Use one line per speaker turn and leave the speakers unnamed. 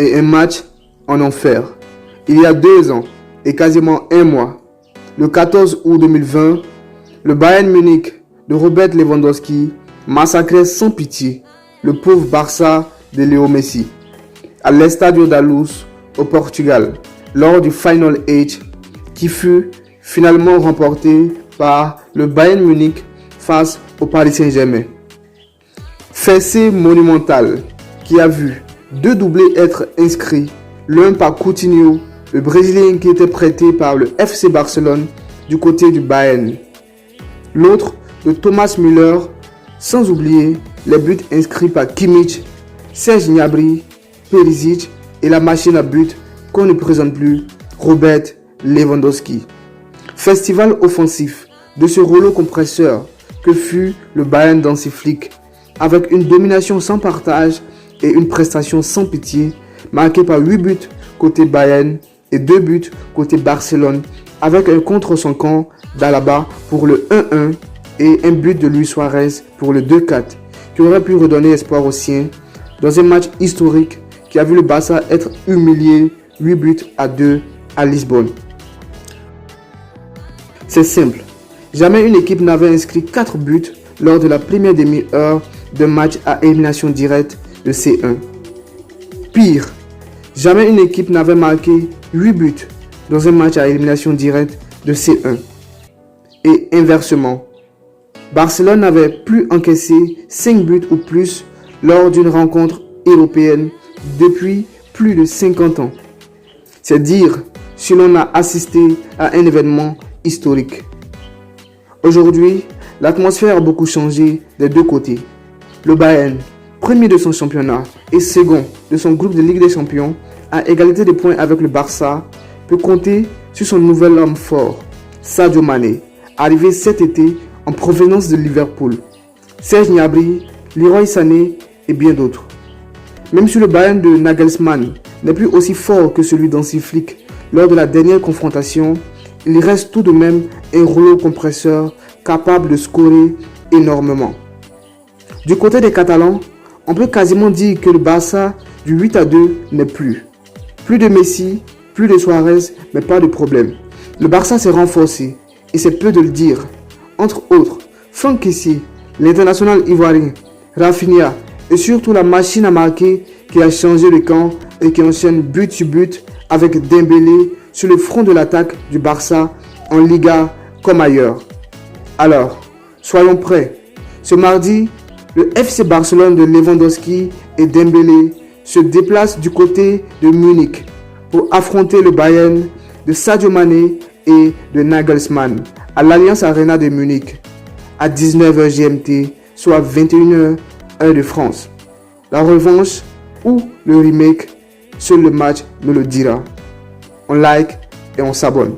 et un match en enfer. Il y a 2 ans et quasiment un mois, le 14 août 2020, le Bayern Munich de Robert Lewandowski massacrait sans pitié le pauvre Barça de Léo Messi à l'Estádio da Luz au Portugal lors du Final 8 qui fut finalement remporté par le Bayern Munich face au Paris Saint-Germain. Fessée monumentale qui a vu 2 doublés être inscrits, l'un par Coutinho, le Brésilien qui était prêté par le FC Barcelone du côté du Bayern, l'autre de Thomas Müller, sans oublier les buts inscrits par Kimmich, Serge Gnabry, Perisic et la machine à but qu'on ne présente plus, Robert Lewandowski. Festival offensif de ce rouleau compresseur que fut le Bayern d'Hansi Flick, avec une domination sans partage et une prestation sans pitié, marquée par 8 buts côté Bayern et 2 buts côté Barcelone, avec un contre son camp d'Alaba pour le 1-1 et un but de Luis Suarez pour le 2-4, qui aurait pu redonner espoir aux siens dans un match historique qui a vu le Barça être humilié 8-2 à Lisbonne. C'est simple, jamais une équipe n'avait inscrit 4 buts lors de la première demi-heure d'un match à élimination directe de C1. Pire, jamais une équipe n'avait marqué 8 buts dans un match à élimination directe de C1. Et inversement, Barcelone n'avait plus encaissé 5 buts ou plus lors d'une rencontre européenne depuis plus de 50 ans. C'est dire si l'on a assisté à un événement historique. Aujourd'hui, l'atmosphère a beaucoup changé des deux côtés. Le Bayern, premier de son championnat et second de son groupe de Ligue des Champions, à égalité de points avec le Barça, peut compter sur son nouvel homme fort, Sadio Mané, arrivé cet été en provenance de Liverpool, Serge Gnabry, Leroy Sané et bien d'autres. Même si le Bayern de Nagelsmann n'est plus aussi fort que celui d'Hansi Flick lors de la dernière confrontation, il reste tout de même un rouleau compresseur capable de scorer énormément. Du côté des Catalans, on peut quasiment dire que le Barça du 8-2 n'est plus. Plus de Messi, plus de Suarez, mais pas de problème. Le Barça s'est renforcé, et c'est peu de le dire. Entre autres, Franck Kessié, l'international ivoirien, Rafinha, et surtout la machine à marquer qui a changé le camp et qui enchaîne but sur but avec Dembélé sur le front de l'attaque du Barça en Liga comme ailleurs. Alors, soyons prêts. Ce mardi, le FC Barcelone de Lewandowski et Dembélé se déplace du côté de Munich pour affronter le Bayern de Sadio Mané et de Nagelsmann à l'Allianz Arena de Munich à 19h GMT, soit 21h heure de France. La revanche ou le remake, seul le match me le dira. On like et on s'abonne.